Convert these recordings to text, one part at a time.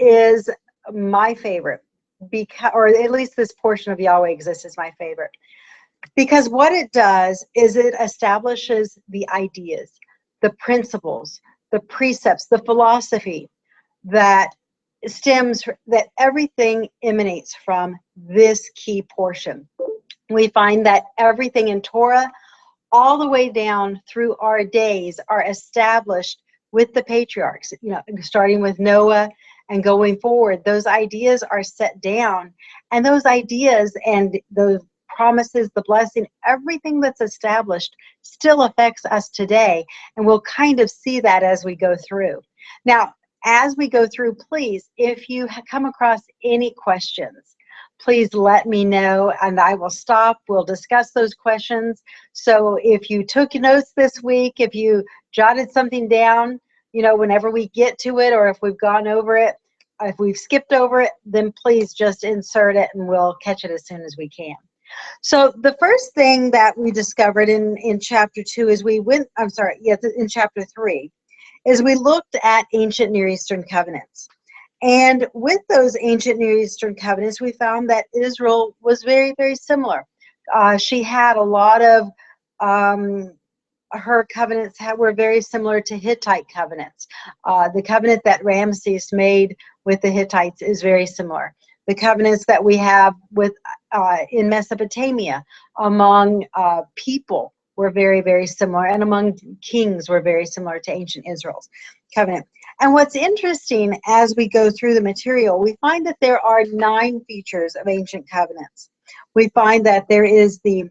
is my favorite, because, or at least this portion of Yahweh exists is my favorite, because what it does is it establishes the ideas, the principles, the precepts, the philosophy that stems, that everything emanates from this key portion. We find that everything in Torah, all the way down through our days, are established with the patriarchs, starting with Noah and going forward. Those ideas are set down, and those ideas and those promises, the blessing, everything that's established still affects us today, and we'll kind of see that as we go through. Now, as we go through, please, if you come across any questions, please let me know, and I will stop. We'll discuss those questions. So if you took notes this week, if you jotted something down, whenever we get to it, or if we've gone over it, if we've skipped over it, then please just insert it and we'll catch it as soon as we can. So the first thing that we discovered in chapter 2 is in chapter 3, is we looked at ancient Near Eastern covenants. And with those ancient Near Eastern covenants, we found that Israel was very, very similar. She had a lot of, her covenants were very similar to Hittite covenants. The covenant that Ramses made with the Hittites is very similar. The covenants that we have with in Mesopotamia among people were very, very similar, and among kings were very similar to ancient Israel's covenant. And what's interesting, as we go through the material, we find that there are 9 features of ancient covenants. We find that there is the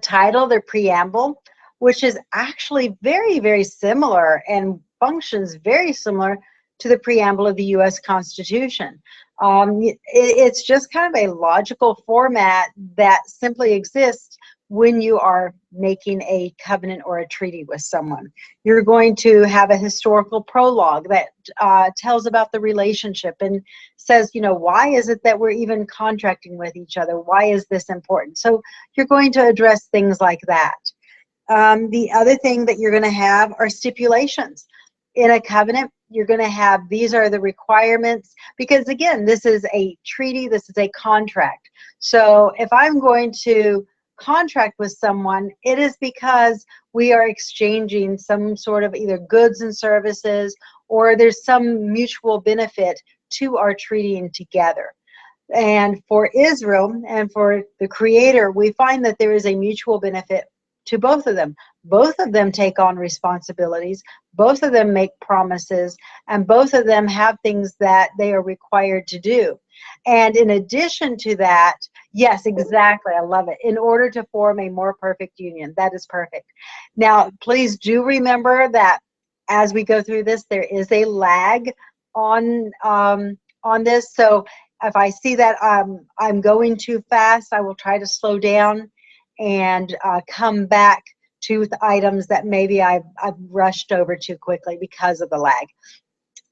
title, the preamble, which is actually very, very similar and functions very similar to the preamble of the U.S. Constitution. It's just kind of a logical format that simply exists when you are making a covenant or a treaty with someone. You're going to have a historical prologue that tells about the relationship and says, why is it that we're even contracting with each other? Why is this important? So you're going to address things like that. The other thing that you're going to have are stipulations. In a covenant, you're going to have, these are the requirements, because again, this is a treaty, this is a contract. So if I'm going to contract with someone, it is because we are exchanging some sort of either goods and services, or there's some mutual benefit to our treating together. And for Israel and for the Creator, we find that there is a mutual benefit to both of them. Both of them take on responsibilities, both of them make promises, and both of them have things that they are required to do. And in addition to that, yes, exactly, I love it, in order to form a more perfect union. That is perfect. Now, please do remember that as we go through this, there is a lag on this. So if I see that I'm going too fast, I will try to slow down and come back to the items that maybe I've rushed over too quickly because of the lag.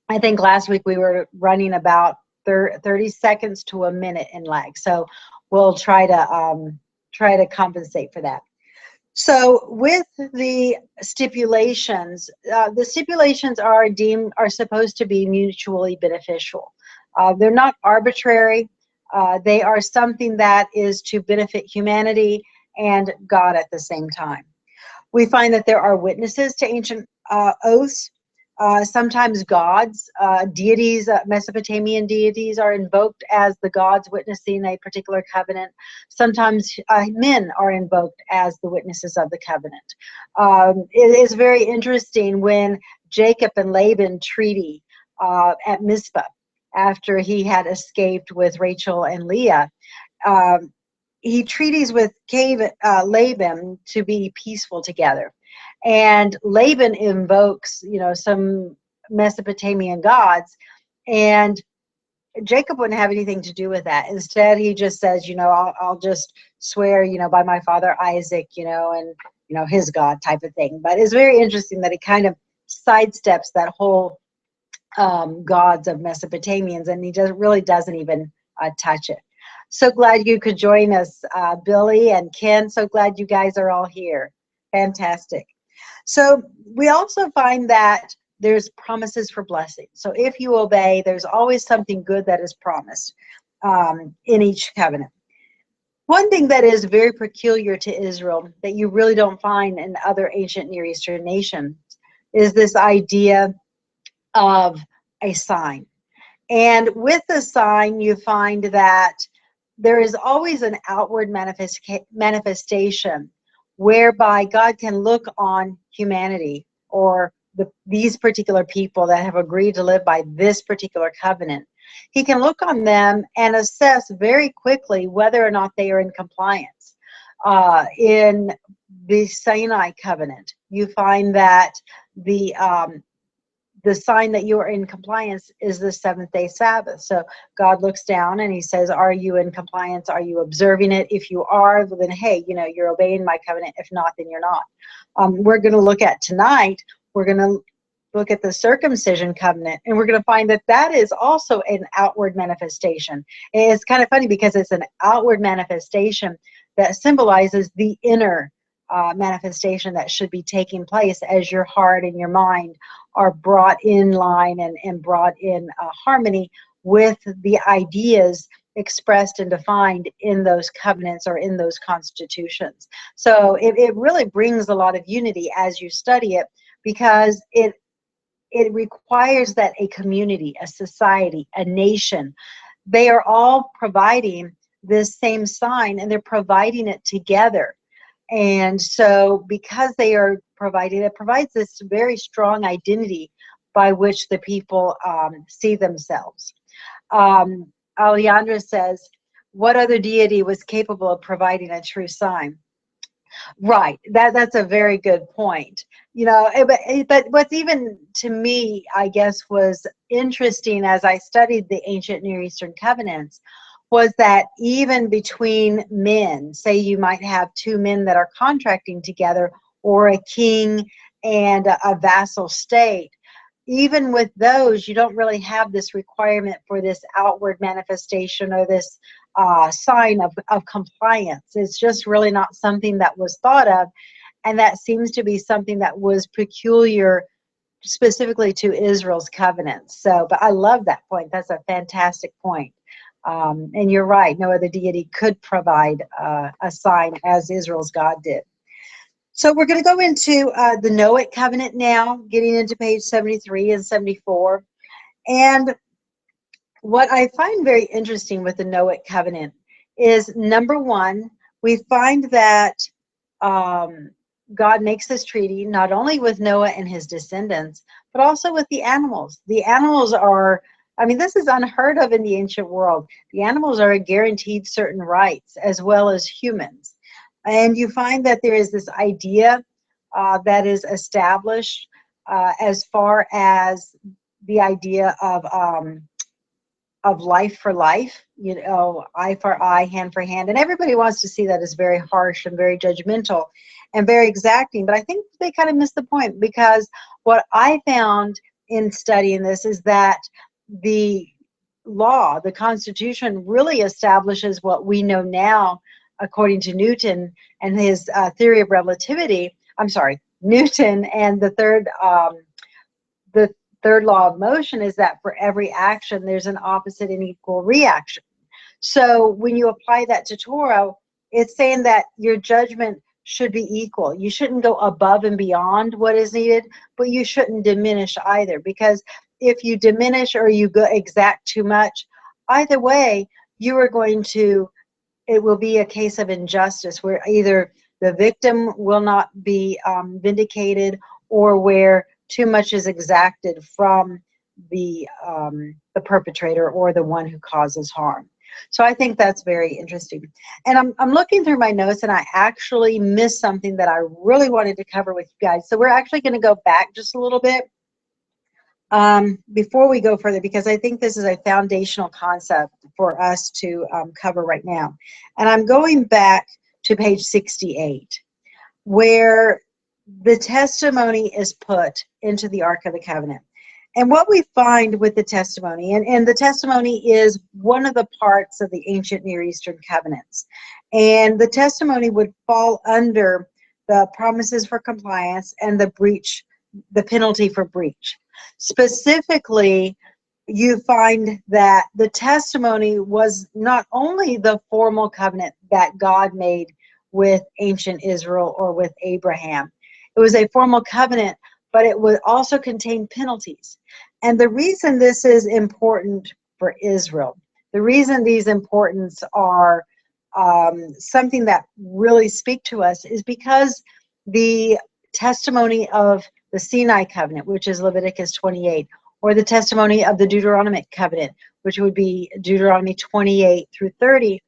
I think last week we were running about 30 seconds to a minute in lag, so we'll try to compensate for that. So with the stipulations are supposed to be mutually beneficial. They're not arbitrary. They are something that is to benefit humanity and God at the same time. We find that there are witnesses to ancient oaths. Sometimes gods, deities, Mesopotamian deities are invoked as the gods witnessing a particular covenant. Sometimes men are invoked as the witnesses of the covenant. It is very interesting when Jacob and Laban treaty at Mizpah, after he had escaped with Rachel and Leah. He treaties with Laban to be peaceful together. And Laban invokes, some Mesopotamian gods, and Jacob wouldn't have anything to do with that. Instead, he just says, I'll just swear, by my father Isaac, and, his God type of thing. But it's very interesting that he kind of sidesteps that whole gods of Mesopotamians, and he really doesn't even touch it. So glad you could join us, Billy and Ken. So glad you guys are all here. Fantastic. So we also find that there's promises for blessing. So if you obey, there's always something good that is promised in each covenant. One thing that is very peculiar to Israel that you really don't find in other ancient Near Eastern nations is this idea of a sign. And with the sign, you find that there is always an outward manifestation whereby God can look on humanity or these particular people that have agreed to live by this particular covenant. He can look on them and assess very quickly whether or not they are in compliance. In the Sinai covenant, you find that the sign that you are in compliance is the seventh-day Sabbath. So God looks down and he says, are you in compliance? Are you observing it? If you are, then hey, you're obeying my covenant. If not, then you're not. We're going to look at tonight, we're going to look at the circumcision covenant, and we're going to find that that is also an outward manifestation. And it's kind of funny because it's an outward manifestation that symbolizes the inner manifestation that should be taking place as your heart and your mind are brought in line and brought in harmony with the ideas expressed and defined in those covenants or in those constitutions. So it really brings a lot of unity as you study it, because it requires that a community, a society, a nation, they are all providing this same sign, and they're providing it together. And so because they are providing, it provides this very strong identity by which the people see themselves. Alejandra says, what other deity was capable of providing a true sign? Right, that's a very good point. But what's even to me, I guess, was interesting as I studied the ancient Near Eastern covenants was that even between men, say you might have two men that are contracting together, or a king and a vassal state, even with those, you don't really have this requirement for this outward manifestation or this sign of compliance. It's just really not something that was thought of, and that seems to be something that was peculiar specifically to Israel's covenants. So, but I love that point. That's a fantastic point. And you're right, no other deity could provide a sign as Israel's God did. So we're going to go into the Noahic covenant now, getting into page 73 and 74. And what I find very interesting with the Noahic covenant is, number one, we find that God makes this treaty not only with Noah and his descendants, but also with the animals. The animals are, this is unheard of in the ancient world. The animals are guaranteed certain rights as well as humans. And you find that there is this idea that is established as far as the idea of life for life, eye for eye, hand for hand. And everybody wants to see that as very harsh and very judgmental and very exacting. But I think they kind of miss the point, because what I found in studying this is that the law, the Constitution, really establishes what we know now, according to Newton and his theory of relativity. Newton and the third law of motion is that for every action, there's an opposite and equal reaction. So when you apply that to Torah, it's saying that your judgment should be equal. You shouldn't go above and beyond what is needed, but you shouldn't diminish either, because if you diminish or you go exact too much, either way, you are going to, it will be a case of injustice where either the victim will not be vindicated, or where too much is exacted from the perpetrator or the one who causes harm. So I think that's very interesting. And I'm looking through my notes, and I actually missed something that I really wanted to cover with you guys. So we're actually going to go back just a little bit before we go further, because I think this is a foundational concept for us to cover right now. And I'm going back to page 68, where the testimony is put into the Ark of the Covenant. And what we find with the testimony, and the testimony is one of the parts of the ancient Near Eastern covenants. And the testimony would fall under the promises for compliance and the breach, the penalty for breach. Specifically, you find that the testimony was not only the formal covenant that God made with ancient Israel or with Abraham. It was a formal covenant, but it would also contain penalties. And the reason this is important for Israel, the reason these importance are something that really speak to us, is because the testimony of the Sinai covenant, which is Leviticus 28, or the testimony of the Deuteronomic covenant, which would be Deuteronomy 28 through 30,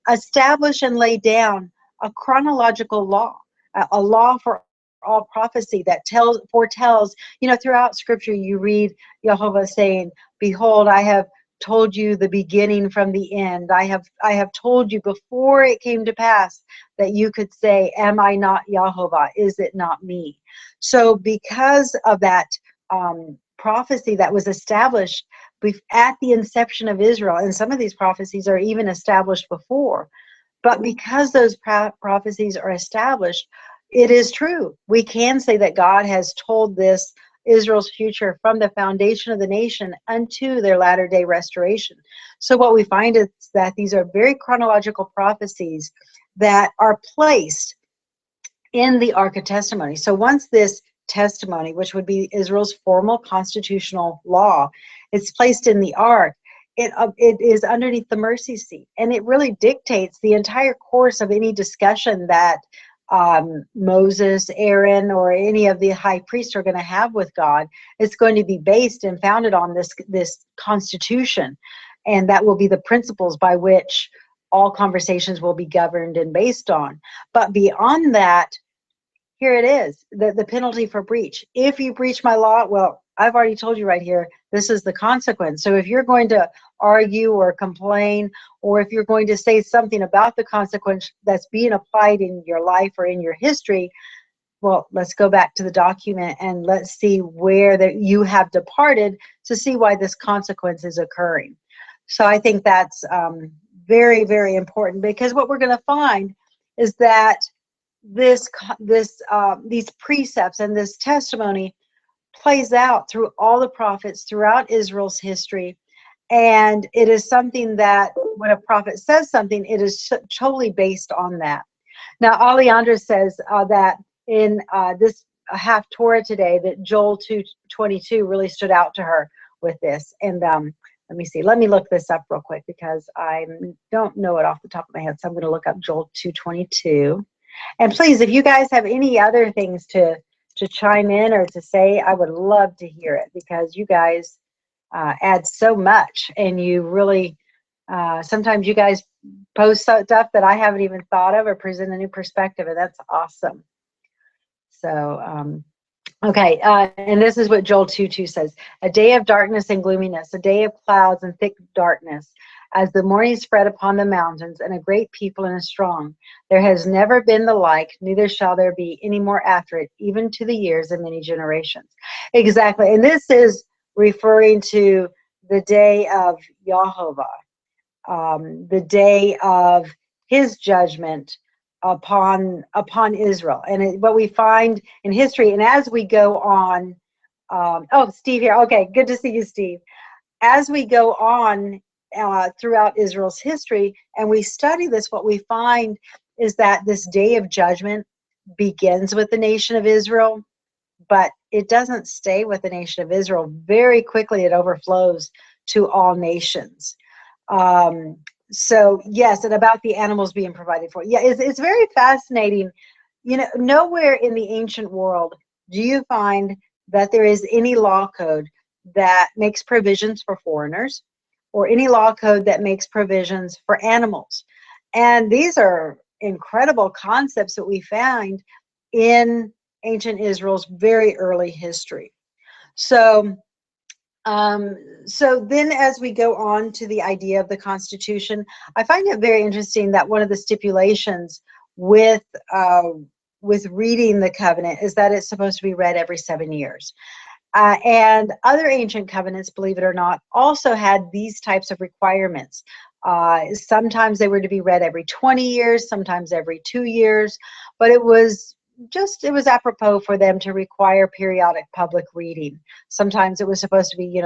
establish and lay down a chronological law, a law for all prophecy that foretells, throughout scripture you read Yahweh saying, behold, I have told you the beginning from the end. I have told you before it came to pass that you could say, am I not Yahweh? Is it not me? So because of that prophecy that was established at the inception of Israel, and some of these prophecies are even established before, but because those prophecies are established, it is true. We can say that God has told this Israel's future from the foundation of the nation unto their latter day restoration. So what we find is that these are very chronological prophecies that are placed in the Ark of Testimony. So once this testimony, which would be Israel's formal constitutional law, it's placed in the Ark, it is underneath the mercy seat, and it really dictates the entire course of any discussion that Moses, Aaron, or any of the high priests are going to have with God. It's going to be based and founded on this constitution, and that will be the principles by which all conversations will be governed and based on. But beyond that, here it is, the penalty for breach. If you breach my law, well, I've already told you right here, this is the consequence. So if you're going to argue or complain, or if you're going to say something about the consequence that's being applied in your life or in your history, well, let's go back to the document and let's see where that you have departed to see why this consequence is occurring. So I think that's very, very important, because what we're going to find is that these precepts and this testimony plays out through all the prophets throughout Israel's history, and it is something that when a prophet says something, it is totally based on that. Now, Alejandra says that in this half Torah today, that Joel 2:22 really stood out to her with this. And let me see. Let me look this up real quick, because I don't know it off the top of my head. So I'm going to look up Joel 2:22. And please, if you guys have any other things to chime in or to say, I would love to hear it, because you guys add so much, and you really, sometimes you guys post stuff that I haven't even thought of or present a new perspective, and that's awesome. So, okay, and this is what Joel 2:2 says. A day of darkness and gloominess, a day of clouds and thick darkness, as the morning spread upon the mountains, and a great people and a strong. There has never been the like, neither shall there be any more after it, even to the years of many generations. Exactly, and this is referring to the day of Yahweh, the day of his judgment upon Israel. And what we find in history, and as we go on, oh, Steve here. Okay, good to see you, Steve. As we go on throughout Israel's history, and we study this, what we find is that this day of judgment begins with the nation of Israel, but it doesn't stay with the nation of Israel. Very quickly, it overflows to all nations. So yes, and about the animals being provided for. Yeah, it's very fascinating. Nowhere in the ancient world do you find that there is any law code that makes provisions for foreigners, or any law code that makes provisions for animals. And these are incredible concepts that we find in ancient Israel's very early history. So then as we go on to the idea of the Constitution, I find it very interesting that one of the stipulations with reading the covenant is that it's supposed to be read every 7 years. And other ancient covenants, believe it or not, also had these types of requirements. Sometimes they were to be read every 20 years, sometimes every 2 years, but it was it was apropos for them to require periodic public reading. Sometimes it was supposed to be,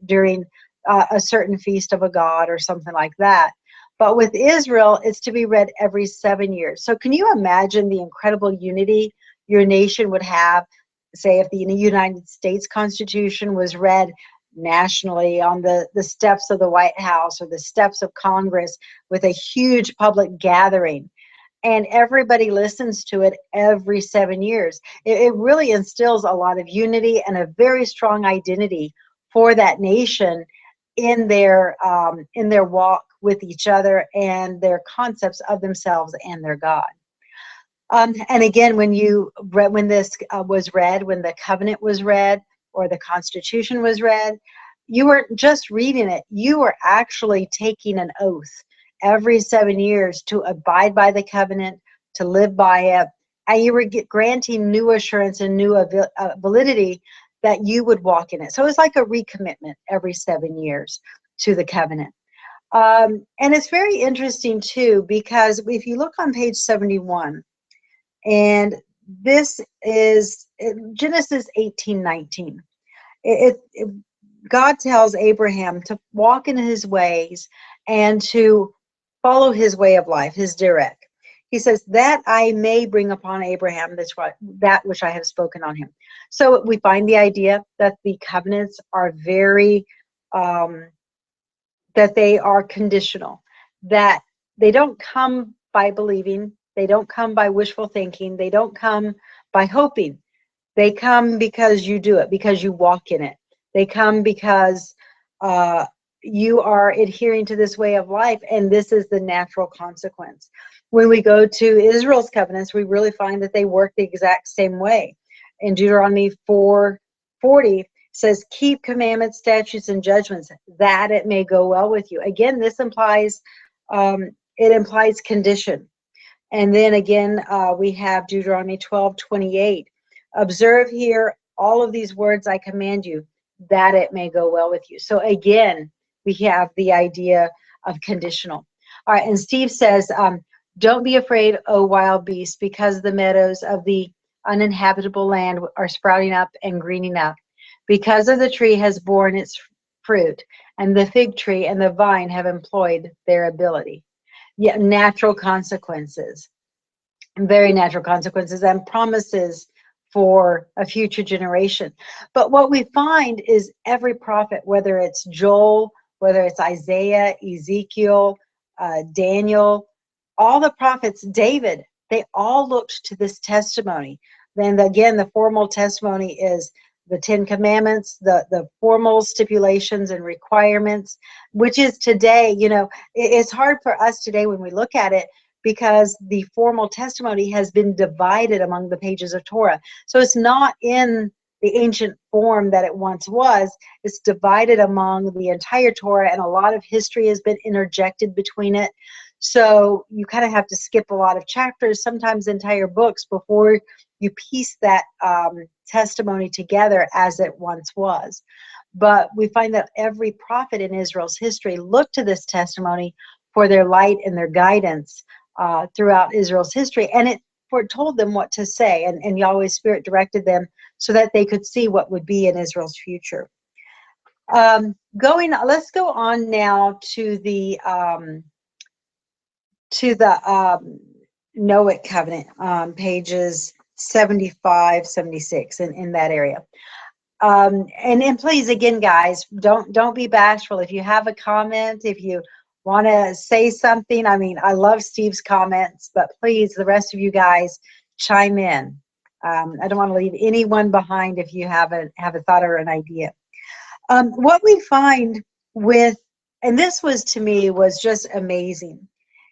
during a certain feast of a god or something like that. But with Israel, it's to be read every 7 years. So can you imagine the incredible unity your nation would have, say, if the United States Constitution was read nationally on the steps of the White House or the steps of Congress with a huge public gathering, and everybody listens to it every 7 years. It really instills a lot of unity and a very strong identity for that nation in their walk with each other and their concepts of themselves and their God. And again, when this was read, when the covenant was read or the Constitution was read, you weren't just reading it, you were actually taking an oath every 7 years to abide by the covenant, to live by it, and you were granting new assurance and new validity that you would walk in it. So it's like a recommitment every 7 years to the covenant. And it's very interesting too, because if you look on page 71, and this is Genesis 18:19. God tells Abraham to walk in his ways and to follow his way of life, his direct. He says, that I may bring upon Abraham that which I have spoken on him. So we find the idea that the covenants are very, that they are conditional, that they don't come by believing, they don't come by wishful thinking, they don't come by hoping. They come because you do it, because you walk in it. They come because you are adhering to this way of life, and this is the natural consequence. When we go to Israel's covenants, we really find that they work the exact same way. In Deuteronomy 4:40 says, keep commandments, statutes, and judgments, that it may go well with you. Again, this implies, it implies condition. And then again, we have Deuteronomy 12:28. Observe here all of these words I command you, that it may go well with you. So again, we have the idea of conditional. All right, and Steve says, don't be afraid, O wild beast, because the meadows of the uninhabitable land are sprouting up and greening up, because of the tree has borne its fruit, and the fig tree and the vine have employed their ability. Yet natural consequences, very natural consequences, and promises for a future generation. But what we find is every prophet, whether it's Joel, whether it's Isaiah, Ezekiel, Daniel, all the prophets, David, they all looked to this testimony. Then again, the formal testimony is the 10 Commandments, the formal stipulations and requirements, which is today, it's hard for us today when we look at it, because the formal testimony has been divided among the pages of Torah. So it's not in the ancient form that it once was. It's divided among the entire Torah, and a lot of history has been interjected between it. So you kind of have to skip a lot of chapters, sometimes entire books, before you piece that testimony together as it once was. But we find that every prophet in Israel's history looked to this testimony for their light and their guidance throughout Israel's history, and it foretold them what to say, and Yahweh's Spirit directed them so that they could see what would be in Israel's future. Let's go on now to the Noahic covenant, pages 75, 76, in that area. And please, again, guys, don't be bashful. If you have a comment, if you want to say something, I love Steve's comments, but please, the rest of you guys, chime in. I don't want to leave anyone behind if you have a thought or an idea. What we find with, and this was, to me, was just amazing,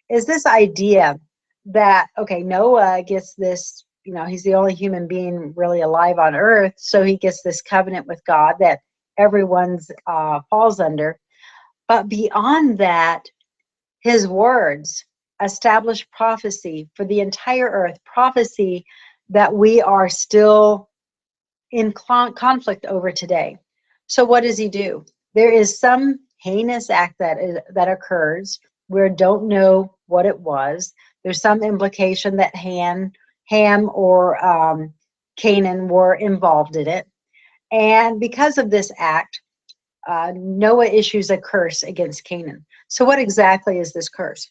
is this idea that, okay, Noah gets this, he's the only human being really alive on earth, so he gets this covenant with God that everyone's falls under. But beyond that, his words establish prophecy for the entire earth, prophecy that we are still in conflict over today. So what does he do? There is some heinous act that occurs. We don't know what it was. There's some implication that Ham Ham or Canaan were involved in it. And because of this act, Noah issues a curse against Canaan. So what exactly is this curse?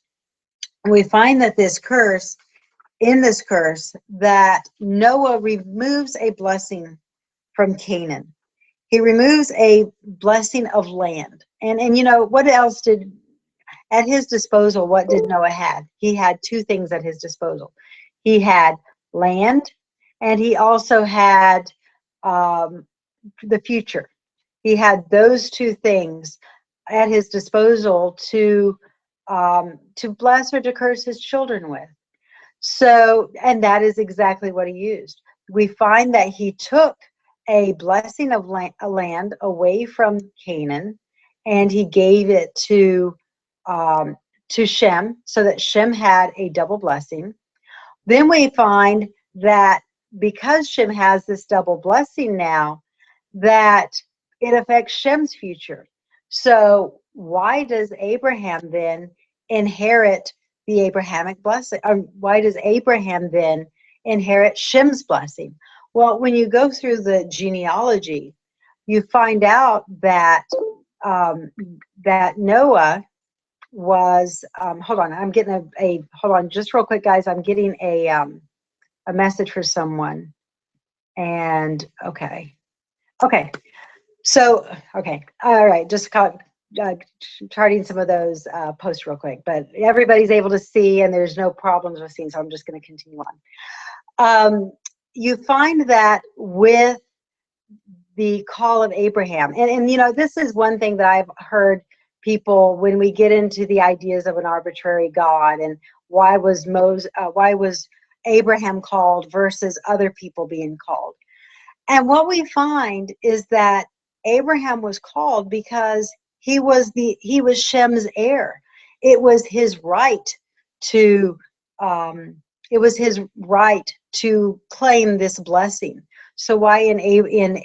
We find that this curse, that Noah removes a blessing from Canaan. He removes a blessing of land. And you know, what else at his disposal, what did Noah have? He had two things at his disposal. He had land, and he also had the future. He had those two things at his disposal to bless or to curse his children with. So, and that is exactly what he used. We find that he took a blessing of land away from Canaan, and he gave it to Shem, so that Shem had a double blessing. Then we find that because Shem has this double blessing now, that it affects Shem's future. So why does Abraham then inherit the Abrahamic blessing? Why does Abraham then inherit Shem's blessing? Well, when you go through the genealogy, you find out that that Noah was hold on, I'm getting hold on just real quick, guys. I'm getting a message for someone. And okay, so okay, all right, just charting some of those posts real quick, but everybody's able to see and there's no problems with seeing, so I'm just going to continue on. You find that with the call of Abraham, and you know, this is one thing that I've heard people, when we get into the ideas of an arbitrary God and why was Abraham called versus other people being called. And what we find is that Abraham was called because he was Shem's heir. It was his right to claim this blessing. So why in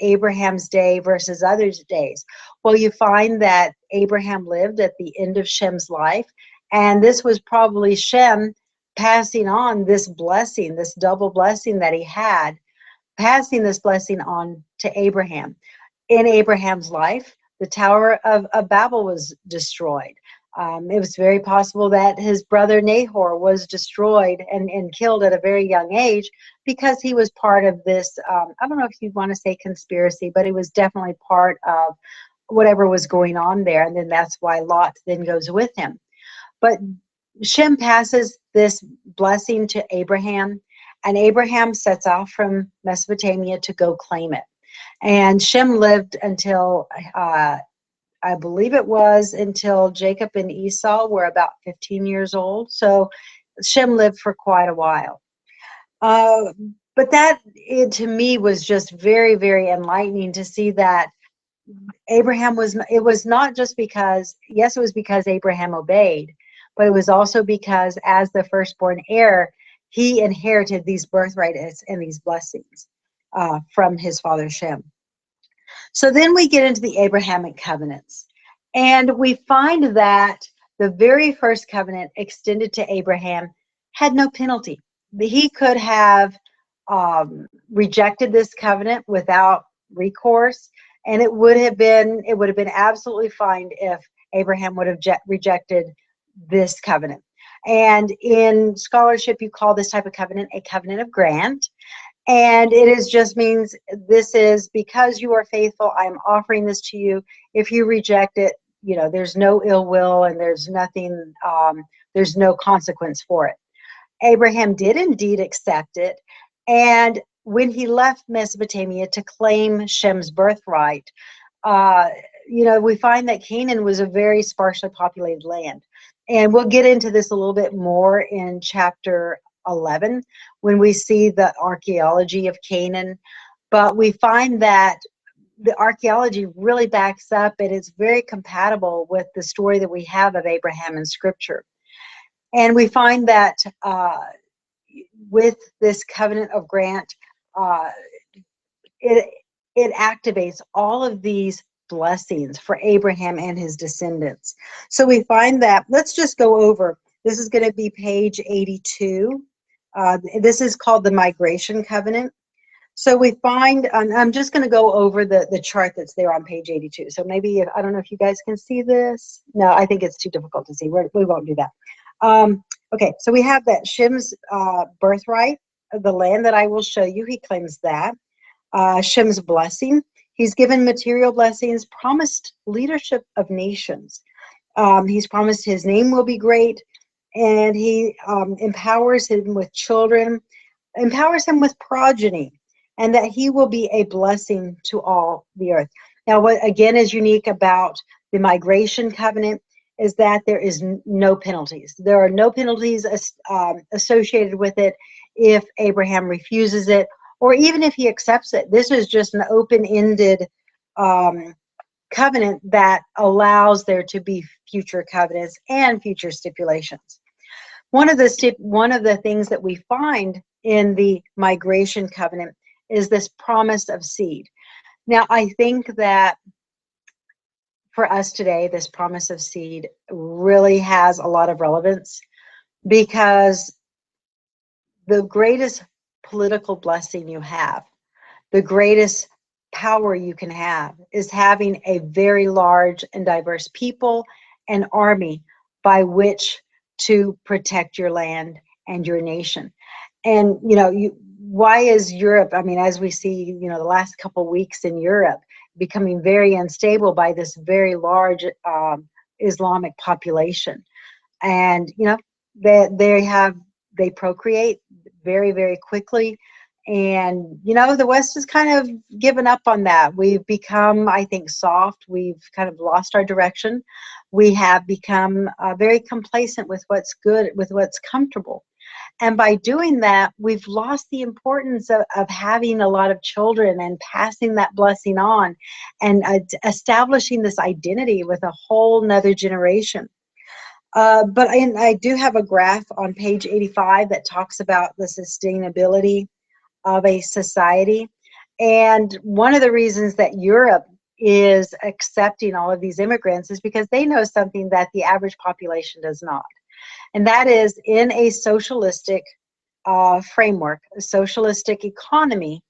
Abraham's day versus others' days? Well, you find that Abraham lived at the end of Shem's life, and this was probably Shem passing on this blessing, this double blessing that he had, passing this blessing on to Abraham. In Abraham's life, the Tower of Babel was destroyed. It was very possible that his brother Nahor was destroyed and killed at a very young age because he was part of this, I don't know if you want to say conspiracy, but it was definitely part of whatever was going on there. And then that's why Lot then goes with him. But Shem passes this blessing to Abraham, and Abraham sets off from Mesopotamia to go claim it. And Shem lived until, I believe it was until Jacob and Esau were about 15 years old. So Shem lived for quite a while. But that, to me, was just very, very enlightening to see that Abraham it was not just because, yes, it was because Abraham obeyed, but it was also because as the firstborn heir, he inherited these birthrights and these blessings from his father Shem. So then we get into the Abrahamic covenants, and we find that the very first covenant extended to Abraham had no penalty. He could have rejected this covenant without recourse, and it would have been absolutely fine if Abraham would have rejected this covenant. And in scholarship, you call this type of covenant a covenant of grant. And it just means, this is because you are faithful, I'm offering this to you. If you reject it, you know, there's no ill will and there's nothing, there's no consequence for it. Abraham did indeed accept it. And when he left Mesopotamia to claim Shem's birthright, you know, we find that Canaan was a very sparsely populated land. And we'll get into this a little bit more in chapter 11 when we see the archaeology of Canaan. But we find that the archaeology really backs up, and it's very compatible with the story that we have of Abraham in Scripture. And we find that with this covenant of grant, it activates all of these blessings for Abraham and his descendants. So we find that, let's just go over, this is going to be page 82 This is called the migration covenant. So we find, I'm just going to go over the chart that's there on page 82. So maybe, I don't know if you guys can see this. No, I think it's too difficult to see. We won't do that. Okay, so we have that Shem's birthright, the land that I will show you. He claims that. Shem's blessing. He's given material blessings, promised leadership of nations. He's promised his name will be great, and he empowers him with children, empowers him with progeny, and that he will be a blessing to all the earth. Now, what again is unique about the migration covenant is that there is no penalties. There are no penalties associated with it if Abraham refuses it, or even if he accepts it. This is just an open-ended covenant that allows there to be future covenants and future stipulations. One of the things that we find in the migration covenant is this promise of seed. Now, I think that for us today, this promise of seed really has a lot of relevance, because the greatest political blessing you have, the greatest power you can have, is having a very large and diverse people and army by which to protect your land and your nation. And why is Europe, I mean, as we see, the last couple weeks in Europe, becoming very unstable by this very large Islamic population. And they procreate very, very quickly. And the West has kind of given up on that. We've become, I think, soft. We've kind of lost our direction. We have become very complacent with what's good, with what's comfortable. And by doing that, we've lost the importance of having a lot of children and passing that blessing on, and establishing this identity with a whole nother generation. But I do have a graph on page 85 that talks about the sustainability of a society. And one of the reasons that Europe is accepting all of these immigrants is because they know something that the average population does not. And that is, in a socialistic framework, a socialistic economy,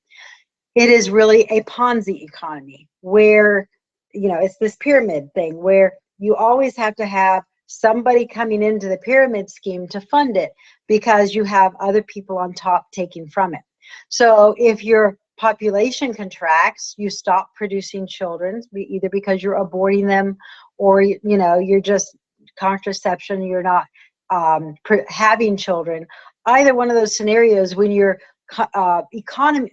it is really a Ponzi economy where, it's this pyramid thing where you always have to have somebody coming into the pyramid scheme to fund it, because you have other people on top taking from it. So if your population contracts, you stop producing children, either because you're aborting them, or you're just contraception, you're not having children. Either one of those scenarios, when your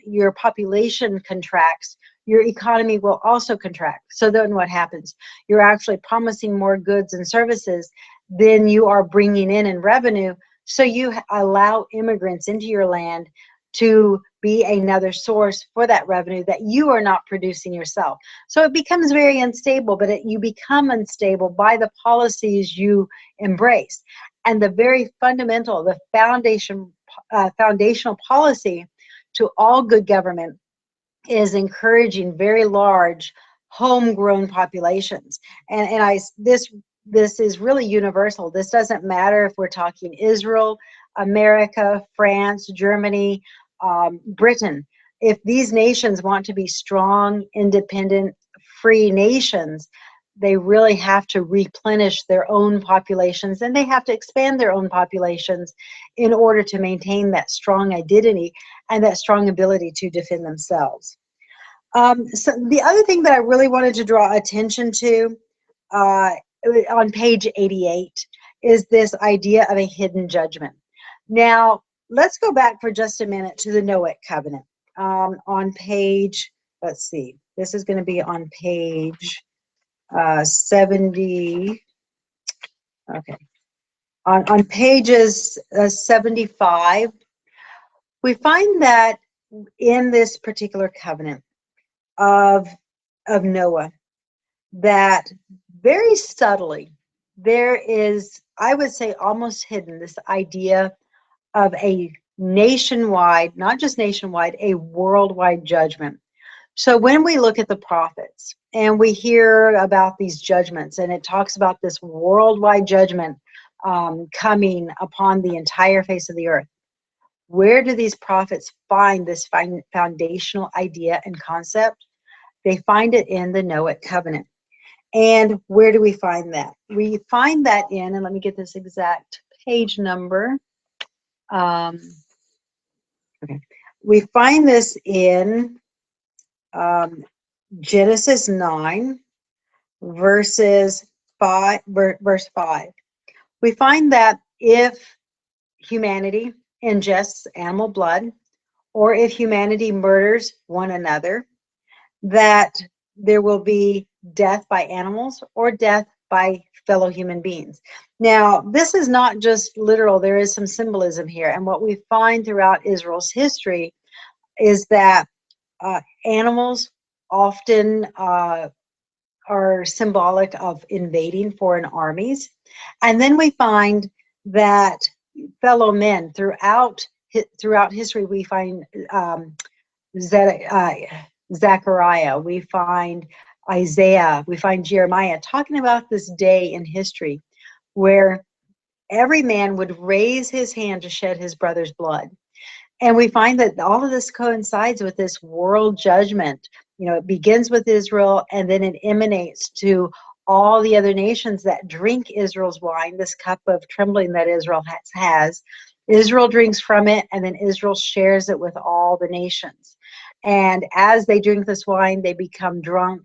your population contracts, your economy will also contract. So then what happens? You're actually promising more goods and services than you are bringing in revenue. So you allow immigrants into your land to be another source for that revenue that you are not producing yourself. So it becomes very unstable, but you become unstable by the policies you embrace. And the very fundamental, the foundational policy to all good government is encouraging very large homegrown populations. And this is really universal. This doesn't matter if we're talking Israel, America, France, Germany, Britain. If these nations want to be strong, independent, free nations, they really have to replenish their own populations, and they have to expand their own populations in order to maintain that strong identity and that strong ability to defend themselves. So the other thing that I really wanted to draw attention to on page 88 is this idea of a hidden judgment. Now, let's go back for just a minute to the Noahic covenant. On page, let's see, this is going to be on page 70. Okay. On pages 75, we find that in this particular covenant of Noah, that very subtly there is, I would say, almost hidden this idea of a nationwide, not just nationwide, a worldwide judgment. So when we look at the prophets and we hear about these judgments, and it talks about this worldwide judgment coming upon the entire face of the earth, Where do these prophets find this foundational idea and concept? They find it in the Noahic covenant. And where do we find that? We find that in, and let me get this exact page number. Okay. We find this in Genesis 9, verse 5. We find that if humanity ingests animal blood, or if humanity murders one another, that there will be death by animals or death by fellow human beings. Now, this is not just literal, there is some symbolism here. And what we find throughout Israel's history is that animals often are symbolic of invading foreign armies. And then we find that fellow men throughout history, we find Zechariah, we find Isaiah, we find Jeremiah talking about this day in history where every man would raise his hand to shed his brother's blood. And we find that all of this coincides with this world judgment. You know, it begins with Israel and then it emanates to all the other nations that drink Israel's wine, this cup of trembling that Israel has. Israel drinks from it, and then Israel shares it with all the nations. And as they drink this wine, they become drunk,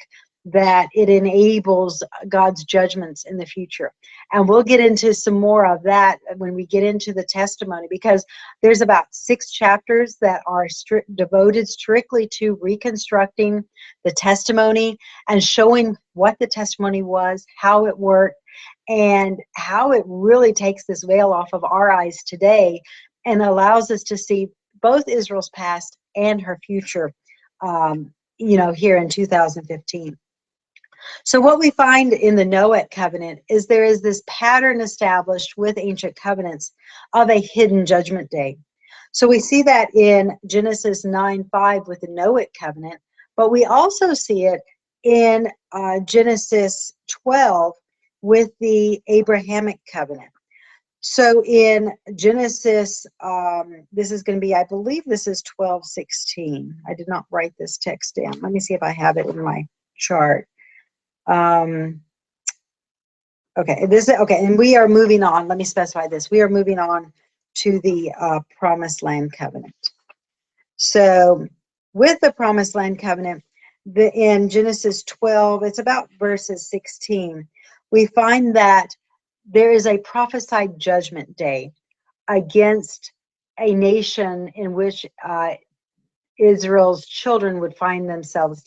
that it enables God's judgments in the future. And we'll get into some more of that when we get into the testimony, because there's about 6 chapters that are devoted strictly to reconstructing the testimony and showing what the testimony was, how it worked, and how it really takes this veil off of our eyes today and allows us to see both Israel's past and her future, here in 2015. So what we find in the Noahic covenant is there is this pattern established with ancient covenants of a hidden judgment day. So we see that in Genesis 9:5 with the Noahic covenant, but we also see it in Genesis 12 with the Abrahamic covenant. So in Genesis, this is going to be, I believe this is 12:16. I did not write this text down. Let me see if I have it in my chart. Okay, and we are moving on. Let me specify this. We are moving on to the Promised Land Covenant. So with the Promised Land Covenant, in Genesis 12, it's about verses 16, we find that there is a prophesied judgment day against a nation in which Israel's children would find themselves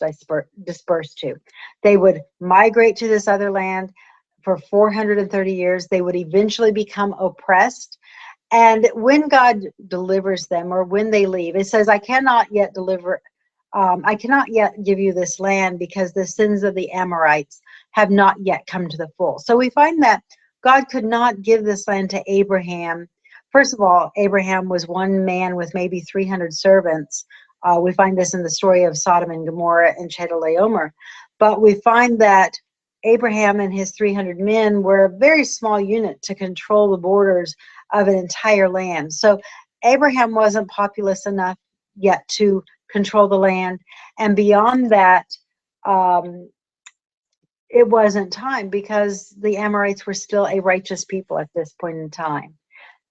dispersed to. They would migrate to this other land for 430 years. They would eventually become oppressed. And when God delivers them, or when they leave, it says, I cannot yet give you this land because the sins of the Amorites have not yet come to the full. So we find that God could not give this land to Abraham. First of all, Abraham was one man with maybe 300 servants. We find this in the story of Sodom and Gomorrah and Chedorlaomer. But we find that Abraham and his 300 men were a very small unit to control the borders of an entire land. So Abraham wasn't populous enough yet to control the land. And beyond that, it wasn't time, because the Amorites were still a righteous people at this point in time.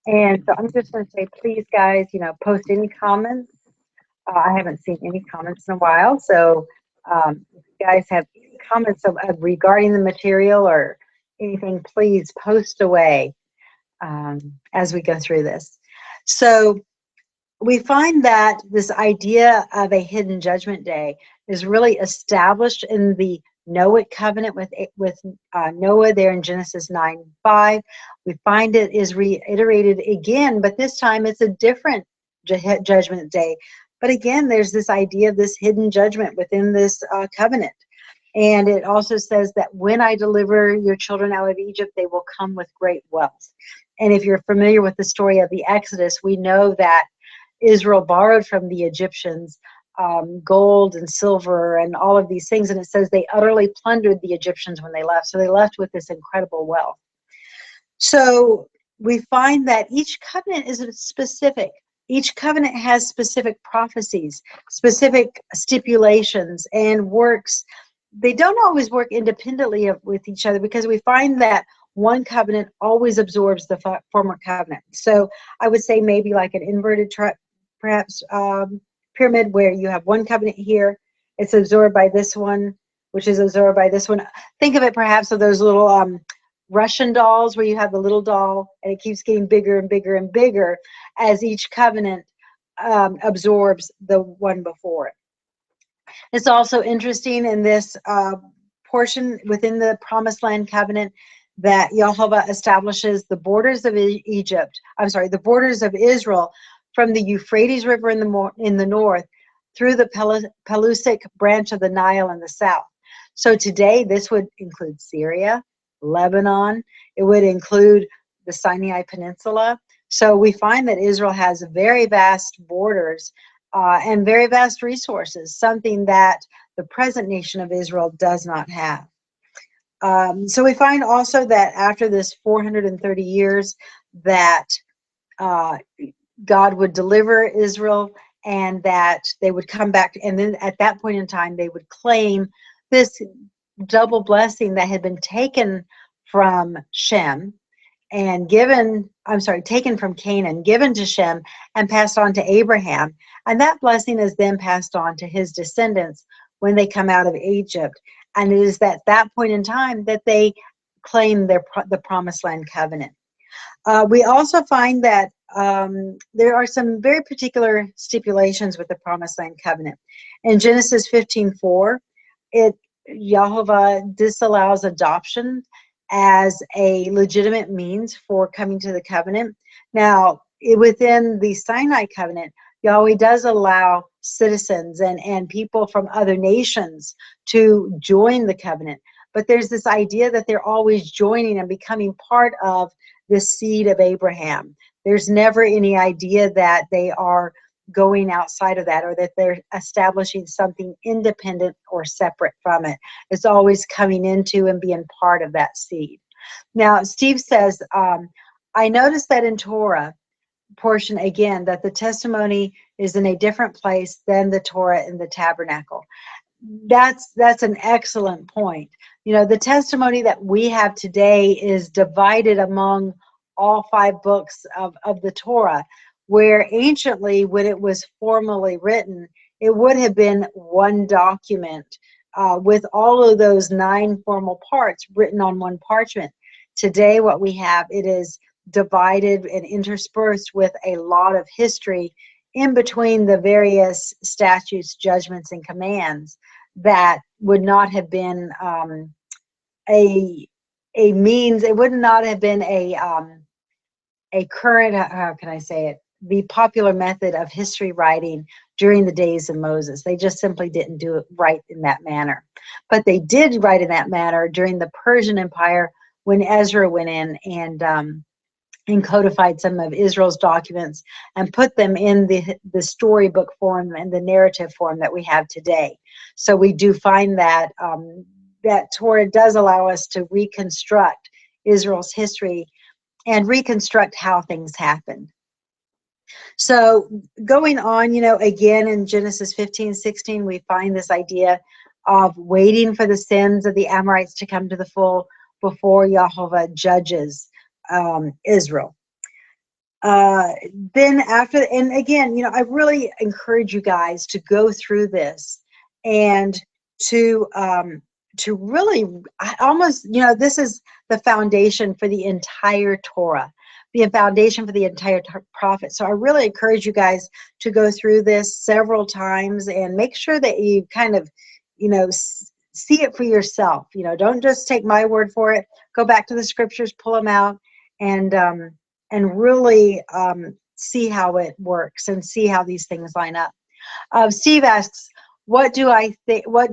And so I'm just going to say, please, guys, post any comments. I haven't seen any comments in a while. So if you guys have comments regarding the material or anything, please post away as we go through this. So we find that this idea of a hidden judgment day is really established in the Noahic covenant with Noah there in Genesis 9:5. We find it is reiterated again, but this time it's a different judgment day. But again, there's this idea of this hidden judgment within this covenant. And it also says that when I deliver your children out of Egypt, they will come with great wealth. And if you're familiar with the story of the Exodus, we know that Israel borrowed from the Egyptians gold and silver and all of these things. And it says they utterly plundered the Egyptians when they left. So they left with this incredible wealth. So we find that each covenant is specific. Each covenant has specific prophecies, specific stipulations, and works. They don't always work independently with each other, because we find that one covenant always absorbs the former covenant. So I would say maybe like an inverted perhaps pyramid, where you have one covenant here, it's absorbed by this one, which is absorbed by this one. Think of it perhaps of those little Russian dolls, where you have the little doll and it keeps getting bigger and bigger and bigger as each covenant absorbs the one before it. It's also interesting in this portion within the Promised Land covenant that Yahweh establishes the borders of the borders of Israel from the Euphrates River in the north through the Pelusic branch of the Nile in the south. So today this would include Syria, Lebanon, it would include the Sinai Peninsula. So we find that Israel has very vast borders and very vast resources, something that the present nation of Israel does not have. So we find also that after this 430 years that God would deliver Israel, and that they would come back, and then at that point in time they would claim this double blessing that had been taken from Shem and taken from Canaan, given to Shem and passed on to Abraham. And that blessing is then passed on to his descendants when they come out of Egypt. And it is at that point in time that they claim the Promised Land covenant. We also find that there are some very particular stipulations with the Promised Land covenant. In Genesis 15:4, Yahweh disallows adoption as a legitimate means for coming to the covenant. Now, within the Sinai covenant, Yahweh does allow citizens and people from other nations to join the covenant. But there's this idea that they're always joining and becoming part of the seed of Abraham. There's never any idea that they are going outside of that, or that they're establishing something independent or separate from it. It's always coming into and being part of that seed. Now, Steve says, I noticed that in Torah portion again, that the testimony is in a different place than the Torah in the tabernacle. That's an excellent point. You know, the testimony that we have today is divided among all 5 books of the Torah, where anciently, when it was formally written, it would have been one document with all of those 9 formal parts written on one parchment. Today, what we have, it is divided and interspersed with a lot of history in between the various statutes, judgments, and commands that would not have been a means. It would not have been a current, how can I say it, the popular method of history writing during the days of Moses. They just simply didn't do it right in that manner. But they did write in that manner during the Persian Empire, when Ezra went in and codified some of Israel's documents and put them in the storybook form and the narrative form that we have today. So we do find that that Torah does allow us to reconstruct Israel's history and reconstruct how things happened. So going on, you know, again in Genesis 15:16, we find this idea of waiting for the sins of the Amorites to come to the full before Yahweh judges Israel. Then after, and again, you know, I really encourage you guys to go through this and to really, almost, you know, this is the foundation for the entire Torah, the foundation for the entire prophet. So I really encourage you guys to go through this several times and make sure that you kind of, you know, see it for yourself. You know, don't just take my word for it. Go back to the scriptures, pull them out, and really see how it works and see how these things line up. Steve asks, what do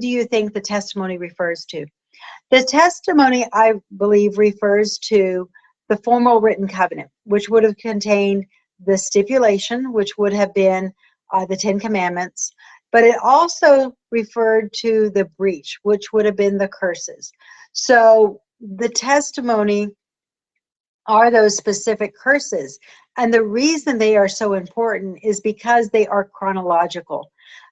you think the testimony refers to? The testimony, I believe, refers to the formal written covenant, which would have contained the stipulation, which would have been the 10 Commandments, but it also referred to the breach, which would have been the curses. So the testimony are those specific curses. And the reason they are so important is because they are chronological.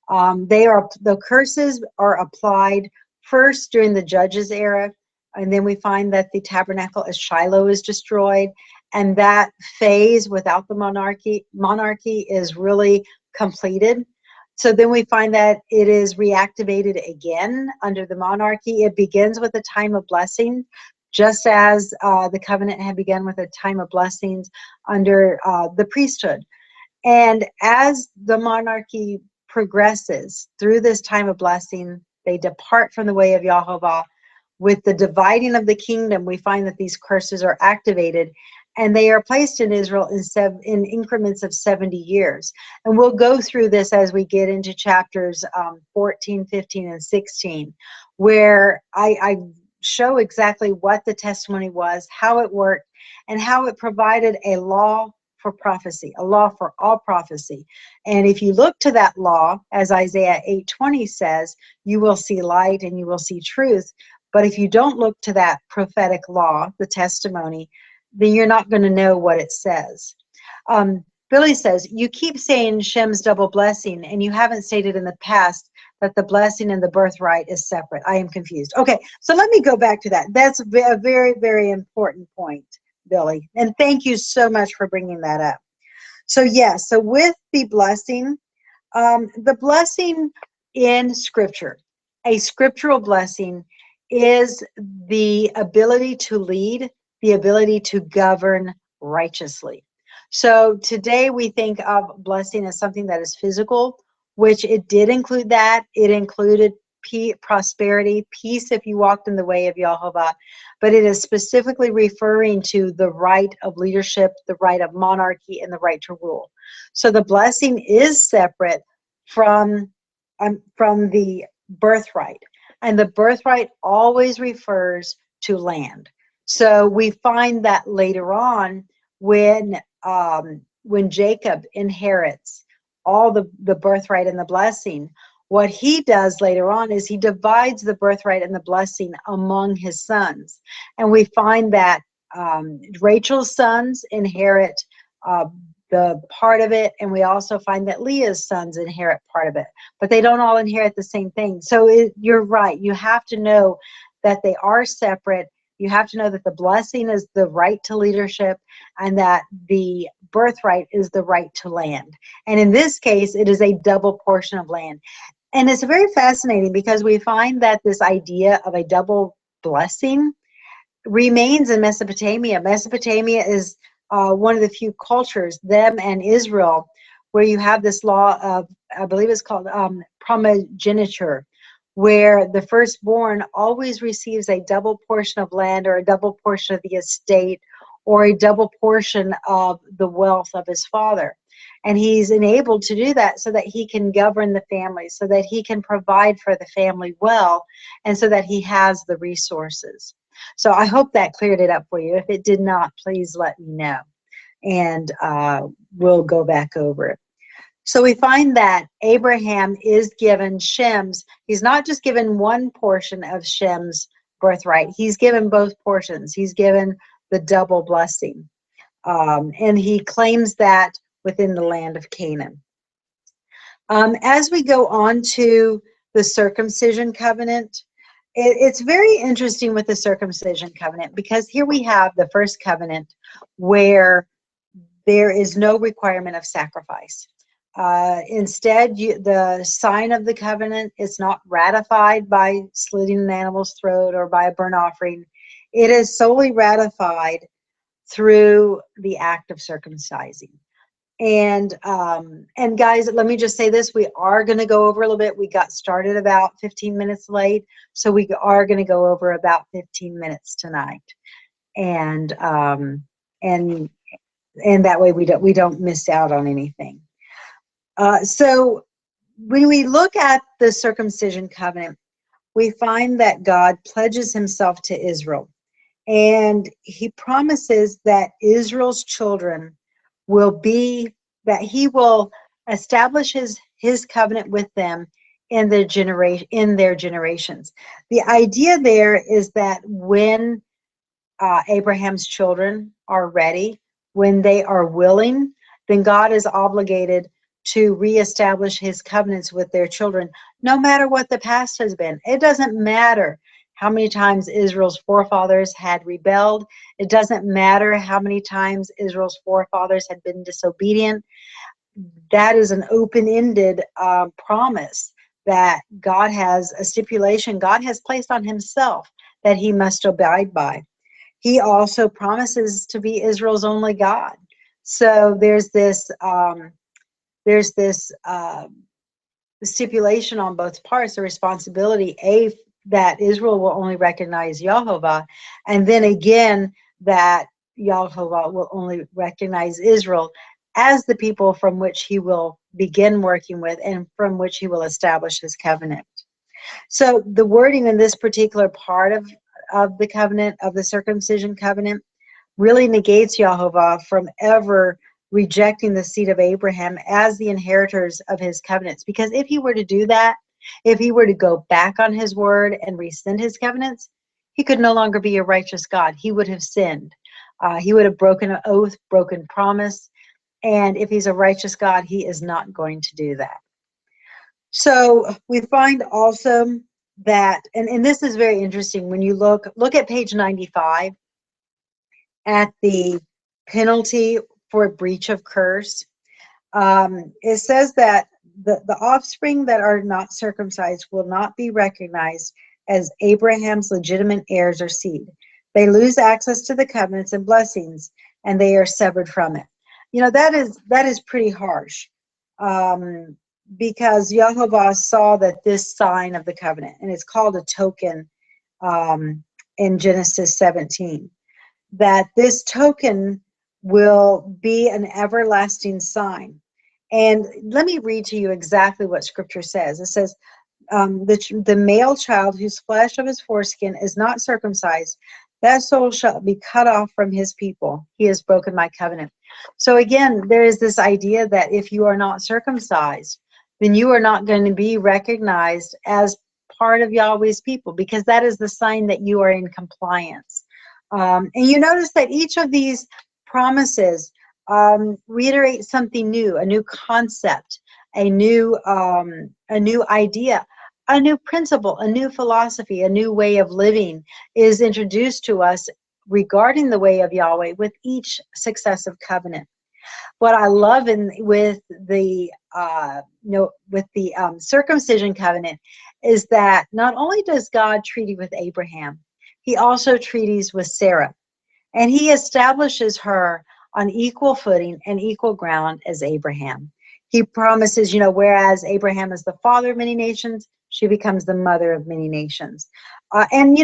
The curses are applied first during the Judges era, and then we find that the tabernacle at Shiloh is destroyed, and that phase without the monarchy is really completed. So then we find that it is reactivated again under the monarchy. It begins with a time of blessing, just as the covenant had begun with a time of blessings under the priesthood. And as the monarchy progresses through this time of blessing, they depart from the way of Yahweh. With the dividing of the kingdom, we find that these curses are activated, and they are placed in Israel in increments of 70 years. And we'll go through this as we get into chapters 14, 15, and 16, where I show exactly what the testimony was, how it worked, and how it provided a law for prophecy, a law for all prophecy. And if you look to that law, as Isaiah 8:20 says, you will see light and you will see truth. But if you don't look to that prophetic law, the testimony, then you're not going to know what it says. Billy says, you keep saying Shem's double blessing, and you haven't stated in the past that the blessing and the birthright is separate. I am confused. Okay, so let me go back to that. That's a very, very important point, Billy. And thank you so much for bringing that up. So yes, so with the blessing in Scripture, a scriptural blessing is the ability to lead, the ability to govern righteously. So today we think of blessing as something that is physical, which it did include that. It included prosperity, peace if you walked in the way of Yahweh, but it is specifically referring to the right of leadership, the right of monarchy, and the right to rule. So the blessing is separate from the birthright. And the birthright always refers to land. So we find that later on when Jacob inherits all the birthright and the blessing, what he does later on is he divides the birthright and the blessing among his sons. And we find that Rachel's sons inherit the part of it, and we also find that Leah's sons inherit part of it, but they don't all inherit the same thing. So you're right. You have to know that they are separate. You have to know that the blessing is the right to leadership, and that the birthright is the right to land. And in this case, it is a double portion of land. And it's very fascinating because we find that this idea of a double blessing remains in Mesopotamia. Mesopotamia is one of the few cultures, them and Israel, where you have this law of, I believe it's called primogeniture, where the firstborn always receives a double portion of land, or a double portion of the estate, or a double portion of the wealth of his father. And he's enabled to do that so that he can govern the family, so that he can provide for the family well, and so that he has the resources. So I hope that cleared it up for you. If it did not, please let me know, and we'll go back over it. So we find that Abraham is given Shem's, he's not just given one portion of Shem's birthright, he's given both portions. He's given the double blessing. And he claims that within the land of Canaan. As we go on to the circumcision covenant, it's very interesting with the circumcision covenant, because here we have the first covenant where there is no requirement of sacrifice. Instead, the sign of the covenant is not ratified by slitting an animal's throat or by a burnt offering. It is solely ratified through the act of circumcising. And guys, let me just say this, we are going to go over a little bit. We got started about 15 minutes late, so we are going to go over about 15 minutes tonight. And that way we don't miss out on anything. So when we look at the circumcision covenant, we find that God pledges himself to Israel, and he promises that Israel's children will be, that he will establish his covenant with them in their generations. The idea there is that when Abraham's children are ready, when they are willing, then God is obligated to reestablish his covenants with their children, no matter what the past has been. It doesn't matter how many times Israel's forefathers had rebelled. It doesn't matter how many times Israel's forefathers had been disobedient. That is an open-ended promise that God has, a stipulation God has placed on himself that he must abide by. He also promises to be Israel's only God. So there's this stipulation on both parts, the responsibility, that Israel will only recognize Yahovah, and then again that Yahovah will only recognize Israel as the people from which he will begin working with and from which he will establish his covenant. So the wording in this particular part of the covenant, of the circumcision covenant, really negates Yahovah from ever rejecting the seed of Abraham as the inheritors of his covenants. Because if he were to do that, if he were to go back on his word and rescind his covenants, he could no longer be a righteous God. He would have sinned. He would have broken an oath, broken promise. And if he's a righteous God, he is not going to do that. So we find also that, and this is very interesting, when you look at page 95, at the penalty for breach of curse, it says that the offspring that are not circumcised will not be recognized as Abraham's legitimate heirs or seed. They lose access to the covenants and blessings, and they are severed from it. You know, that is pretty harsh, because Yahovah saw that this sign of the covenant, and it's called a token in Genesis 17, that this token will be an everlasting sign. And let me read to you exactly what Scripture says. It says, the male child whose flesh of his foreskin is not circumcised, that soul shall be cut off from his people. He has broken my covenant. So again, there is this idea that if you are not circumcised, then you are not going to be recognized as part of Yahweh's people, because that is the sign that you are in compliance. And you notice that each of these promises reiterate something new, a new concept, a new idea, a new principle, a new philosophy, a new way of living is introduced to us regarding the way of Yahweh with each successive covenant. What I love with the circumcision covenant is that not only does God treaty with Abraham, he also treaties with Sarah, and he establishes her on equal footing and equal ground as Abraham. He promises, whereas Abraham is the father of many nations, she becomes the mother of many nations. And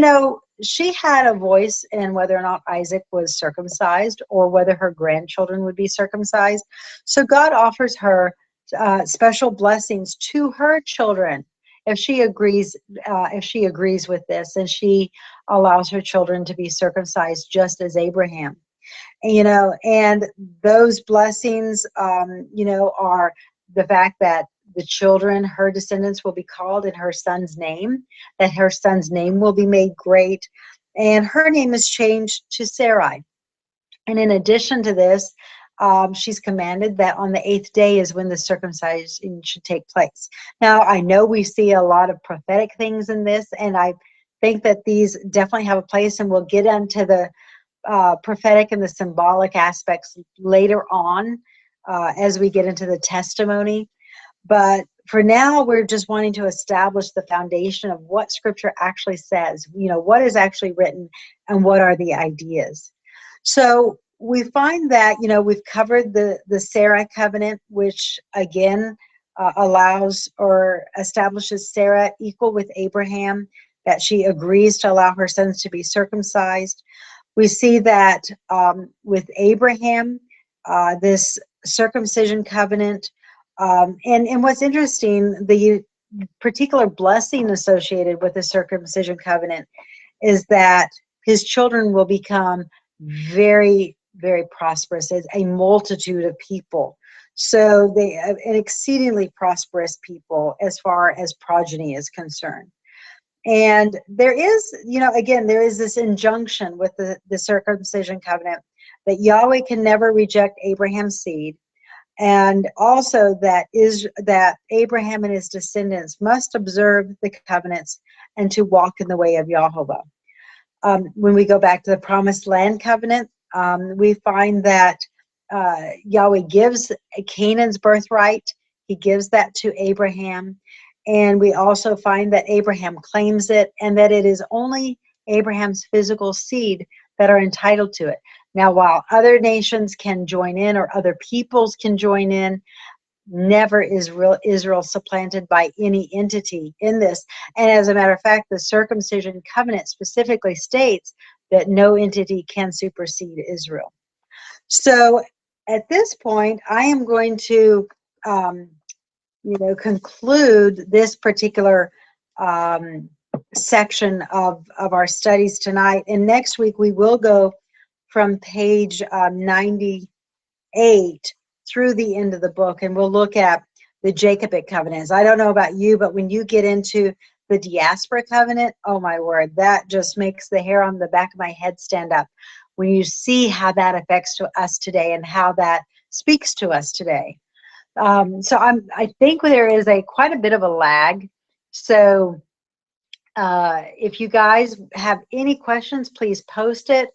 she had a voice in whether or not Isaac was circumcised or whether her grandchildren would be circumcised. So God offers her special blessings to her children if she agrees with this, and she allows her children to be circumcised just as Abraham. And those blessings, are the fact that the children, her descendants, will be called in her son's name, that her son's name will be made great, and her name is changed to Sarai. And in addition to this, she's commanded that on the 8th day is when the circumcision should take place. Now, I know we see a lot of prophetic things in this, and I think that these definitely have a place, and we'll get into the prophetic and the symbolic aspects later on as we get into the testimony. But for now, we're just wanting to establish the foundation of what Scripture actually says, what is actually written and what are the ideas. So we find that, we've covered the Sarah covenant, which again allows or establishes Sarah equal with Abraham, that she agrees to allow her sons to be circumcised. We see that with Abraham, this circumcision covenant, and what's interesting, the particular blessing associated with the circumcision covenant is that his children will become very, very prosperous, as a multitude of people. So they are an exceedingly prosperous people as far as progeny is concerned. And there is, again, there is this injunction with the circumcision covenant that Yahweh can never reject Abraham's seed, and also that Abraham and his descendants must observe the covenants and to walk in the way of Yahweh. When we go back to the Promised Land covenant, we find that Yahweh gives Canaan's birthright. He gives that to Abraham. And we also find that Abraham claims it, and that it is only Abraham's physical seed that are entitled to it. Now, while other nations can join in, or other peoples can join in, never is Israel supplanted by any entity in this. And as a matter of fact, the circumcision covenant specifically states that no entity can supersede Israel. So at this point, I am going to conclude this particular section of our studies tonight. And next week we will go from page 98 through the end of the book, and we'll look at the Jacobic covenants. I don't know about you, but when you get into the diaspora covenant, oh my word, that just makes the hair on the back of my head stand up when you see how that affects us today and how that speaks to us today. So I think there is quite a bit of a lag. So if you guys have any questions, please post it.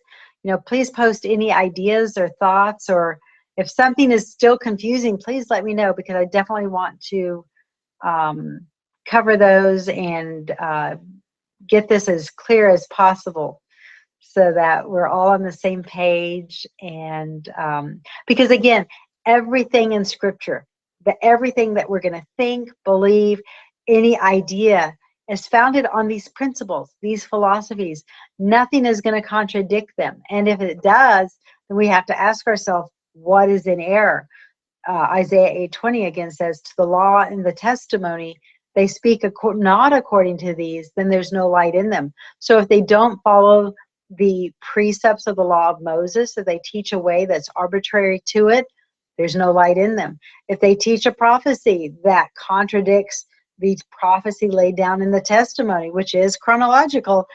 Please post any ideas or thoughts, or if something is still confusing, please let me know, because I definitely want to cover those and get this as clear as possible, so that we're all on the same page. And because again, everything in Scripture, everything that we're going to think, believe, any idea is founded on these principles, these philosophies. Nothing is going to contradict them. And if it does, then we have to ask ourselves, what is in error? Isaiah 8:20 again says, to the law and the testimony, they speak not according to these, then there's no light in them. So if they don't follow the precepts of the law of Moses, if they teach a way that's arbitrary to it, there's no light in them. If they teach a prophecy that contradicts the prophecy laid down in the testimony, which is chronological,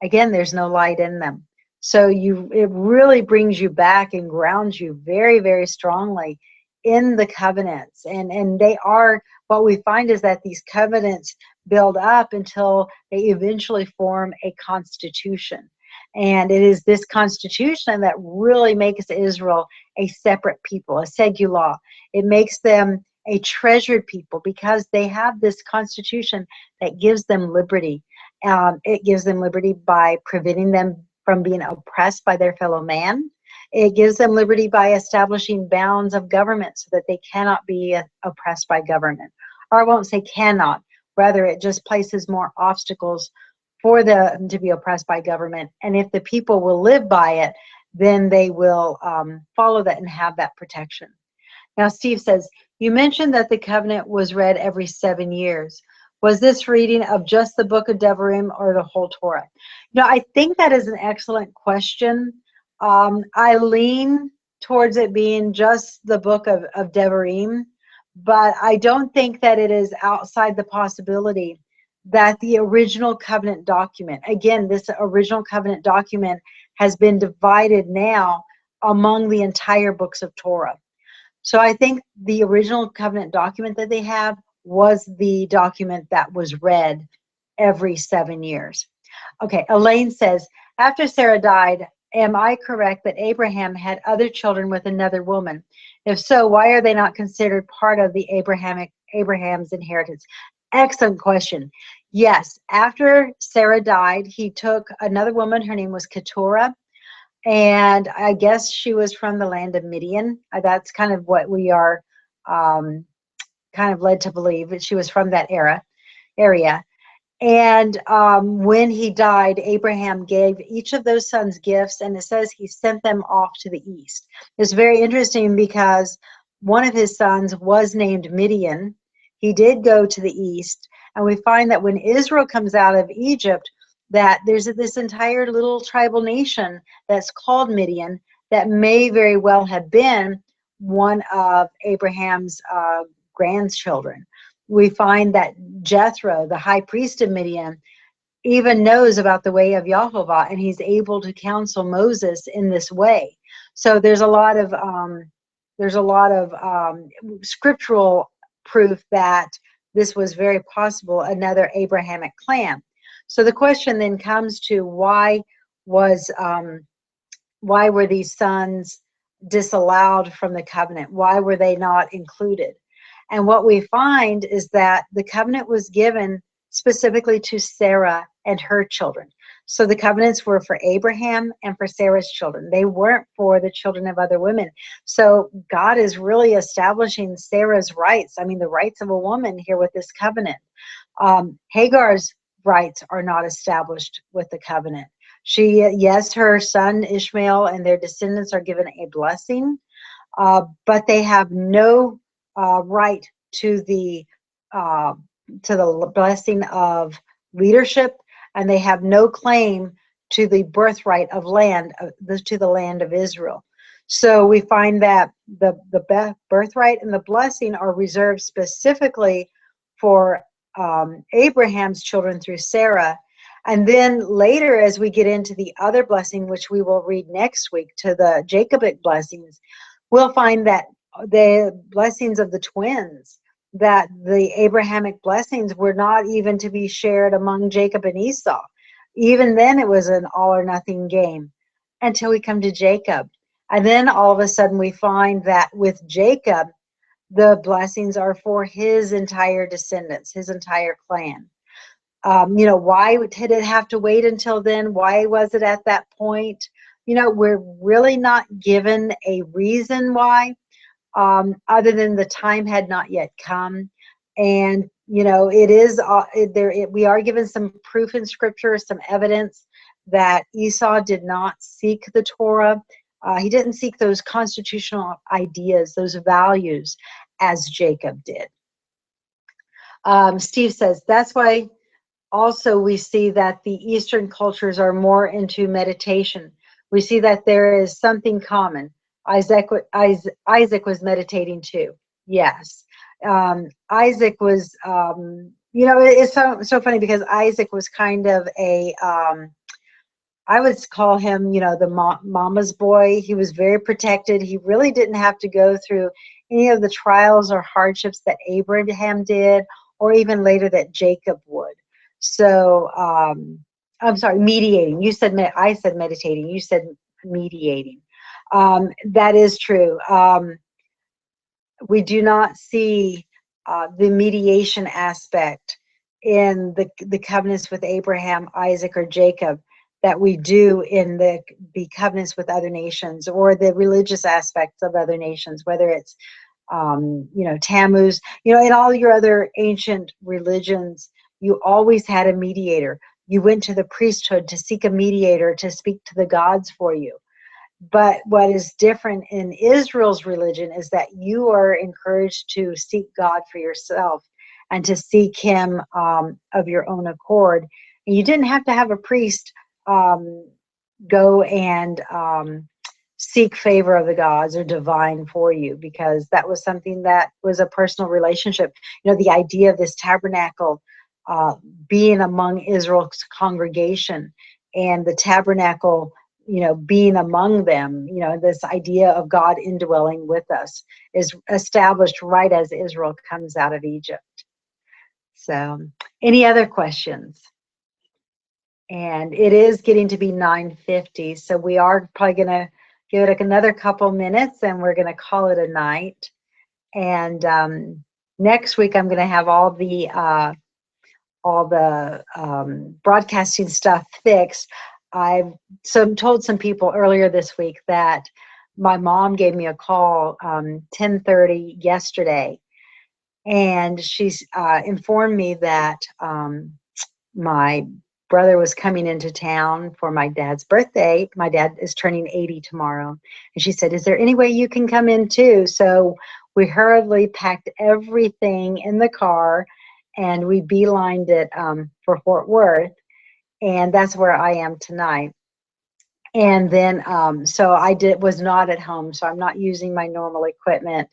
again, there's no light in them. So it really brings you back and grounds you very, very strongly in the covenants. And they are, what we find is that these covenants build up until they eventually form a constitution. And it is this constitution that really makes Israel a separate people, a segulah. It makes them a treasured people, because they have this constitution that gives them liberty. It gives them liberty by preventing them from being oppressed by their fellow man. It gives them liberty by establishing bounds of government so that they cannot be oppressed by government. Or I won't say cannot, rather it just places more obstacles for them to be oppressed by government. And if the people will live by it, then they will follow that and have that protection. Now, Steve says, you mentioned that the covenant was read every 7 years. Was this reading of just the book of Devarim or the whole Torah? I think that is an excellent question. I lean towards it being just the book of Devarim, but I don't think that it is outside the possibility that the original covenant document, again, this original covenant document has been divided now among the entire books of Torah. So I think the original covenant document that they have was the document that was read every 7 years. Okay, Elaine says, after Sarah died, am I correct that Abraham had other children with another woman? If so, why are they not considered part of the Abraham's inheritance? Excellent question. Yes, after Sarah died, he took another woman. Her name was Keturah. And I guess she was from the land of Midian. That's kind of what we are kind of led to believe, that she was from that area. And when he died, Abraham gave each of those sons gifts, and it says he sent them off to the east. It's very interesting because one of his sons was named Midian. He did go to the east, and we find that when Israel comes out of Egypt, that there's this entire little tribal nation that's called Midian that may very well have been one of Abraham's grandchildren. We find that Jethro, the high priest of Midian, even knows about the way of Yahweh, and he's able to counsel Moses in this way. So there's a lot of scriptural proof that this was very possible, another Abrahamic clan. So the question then comes to why were these sons disallowed from the covenant? Why were they not included? And what we find is that the covenant was given specifically to Sarah and her children. So the covenants were for Abraham and for Sarah's children. They weren't for the children of other women. So God is really establishing Sarah's rights. I mean, the rights of a woman here with this covenant. Hagar's rights are not established with the covenant. Yes, her son Ishmael and their descendants are given a blessing, but they have no right to the blessing of leadership, and they have no claim to the birthright of land, to the land of Israel. So we find that the birthright and the blessing are reserved specifically for Abraham's children through Sarah. And then later, as we get into the other blessing, which we will read next week, to the Jacobic blessings, we'll find that the blessings of the twins, that the Abrahamic blessings were not even to be shared among Jacob and Esau. Even then, it was an all or nothing game until we come to Jacob. And then all of a sudden we find that with Jacob, the blessings are for his entire descendants, his entire clan. Why did it have to wait until then? Why was it at that point? We're really not given a reason why, other than the time had not yet come. And it is we are given some proof in Scripture, some evidence that Esau did not seek the Torah. He didn't seek those constitutional ideas, those values, as Jacob did. Steve says, that's why also we see that the Eastern cultures are more into meditation. We see that there is something common. Isaac was meditating too. Yes. Isaac was, it's so funny because Isaac was kind of a, I would call him, the mama's boy. He was very protected. He really didn't have to go through any of the trials or hardships that Abraham did, or even later that Jacob would. So, I'm sorry, mediating. I said meditating. You said mediating. That is true. We do not see the mediation aspect in the covenants with Abraham, Isaac, or Jacob that we do in the covenants with other nations, or the religious aspects of other nations, whether it's Tammuz. In all your other ancient religions, you always had a mediator. You went to the priesthood to seek a mediator to speak to the gods for you. But what is different in Israel's religion is that you are encouraged to seek God for yourself and to seek him of your own accord. And you didn't have to have a priest go and seek favor of the gods or divine for you, because that was something that was a personal relationship. The idea of this tabernacle being among Israel's congregation, and the tabernacle being among them, this idea of God indwelling with us is established right as Israel comes out of Egypt. So, any other questions? And it is getting to be 9:50, so we are probably going to give it another couple minutes, and we're going to call it a night. And next week, I'm going to have all the broadcasting stuff fixed. I've told some people earlier this week that my mom gave me a call 10:30 yesterday, and she's informed me that my brother was coming into town for my dad's birthday. My dad is turning 80 tomorrow. And she said, is there any way you can come in too? So we hurriedly packed everything in the car, and we beelined it for Fort Worth. And that's where I am tonight. And then, so I was not at home, so I'm not using my normal equipment.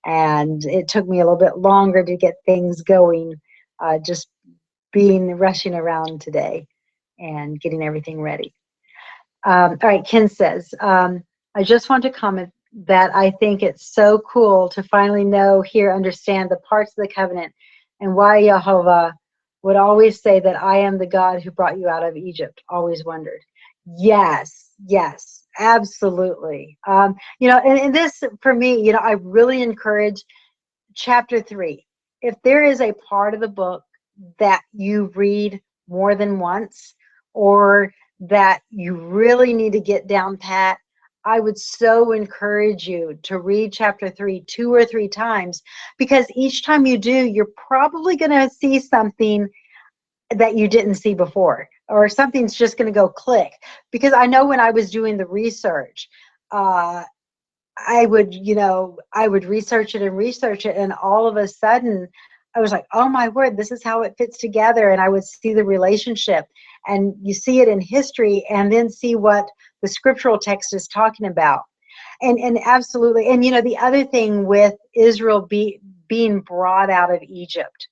And it took me a little bit longer to get things going, just rushing around today and getting everything ready. All right, Ken says, I just want to comment that I think it's so cool to finally know, hear, understand the parts of the covenant and why YHWH would always say that I am the God who brought you out of Egypt. Always wondered. Yes, yes, absolutely. You know, and this for me, you know, I really encourage chapter 3. If there is a part of the book that you read more than once, or that you really need to get down pat, I would so encourage you to read chapter 3 2 or 3 times, because each time you do, you're probably going to see something that you didn't see before, or something's just going to go click. Because I know when I was doing the research, I would, you know, I would research it, and all of a sudden I was like, oh my word, this is how it fits together. And I would see the relationship, and you see it in history, and then see what the scriptural text is talking about. And absolutely. And you know, the other thing with Israel being brought out of Egypt,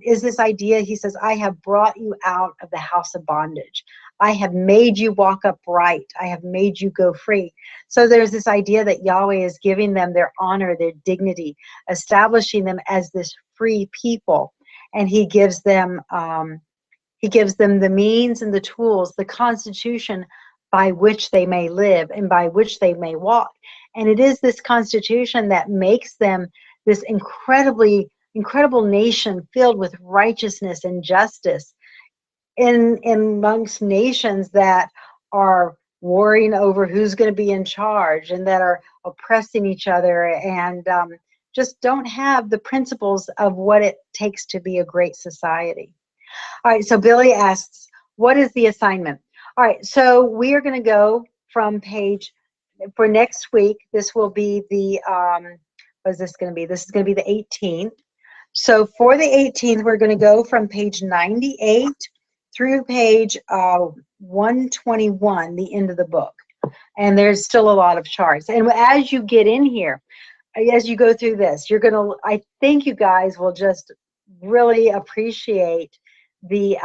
is this idea. He says, I have brought you out of the house of bondage. I have made you walk upright. I have made you go free. So there's this idea that Yahweh is giving them their honor, their dignity, establishing them as this free people. And he gives them the means and the tools, the constitution by which they may live and by which they may walk. And it is this constitution that makes them this incredible nation filled with righteousness and justice in amongst nations that are warring over who's going to be in charge, and that are oppressing each other, and just don't have the principles of what it takes to be a great society. All right, so Billy asks, what is the assignment? All right, so we are going to go from page, for next week, this will be the, what is this going to be? This is going to be the 18th. So for the 18th, we're going to go from page 98 through page 121, the end of the book. And there's still a lot of charts. And as you get in here, as you go through this, you're going to, I think you guys will just really appreciate the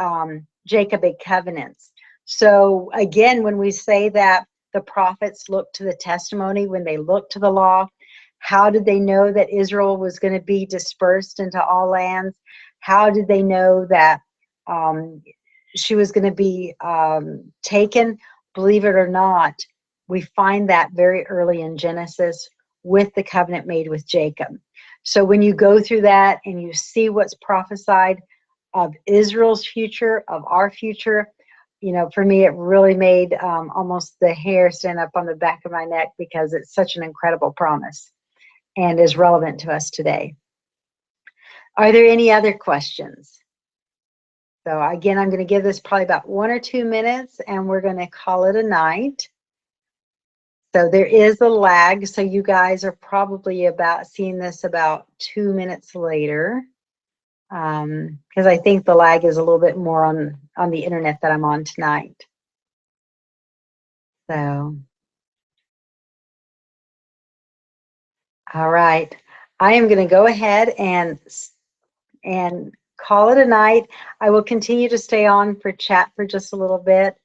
Jacobic covenants. So again, when we say that the prophets looked to the testimony, when they looked to the law, how did they know that Israel was going to be dispersed into all lands? How did they know that she was going to be taken? Believe it or not, we find that very early in Genesis with the covenant made with Jacob. So when you go through that and you see what's prophesied of Israel's future, of our future, you know, for me, it really made almost the hair stand up on the back of my neck, because it's such an incredible promise and is relevant to us today. Are there any other questions? So again, I'm going to give this probably about 1 or 2 minutes, and we're going to call it a night. So there is a lag, so you guys are probably about seeing this about 2 minutes later, because I think the lag is a little bit more on the internet that I'm on tonight. So, all right, I am going to go ahead and call it a night. I will continue to stay on for chat for just a little bit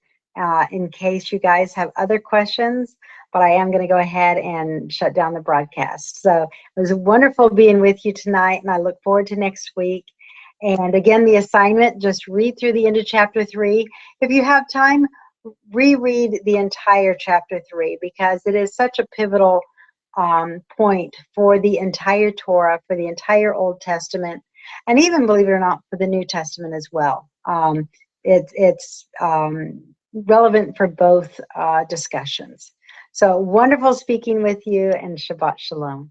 in case you guys have other questions, but I am going to go ahead and shut down the broadcast. So it was wonderful being with you tonight, and I look forward to next week. And again, the assignment, just read through the end of chapter 3. If you have time, reread the entire chapter 3, because it is such a pivotal point for the entire Torah, for the entire Old Testament, and even, believe it or not, for the New Testament as well. It's relevant for both discussions. So wonderful speaking with you, and Shabbat Shalom.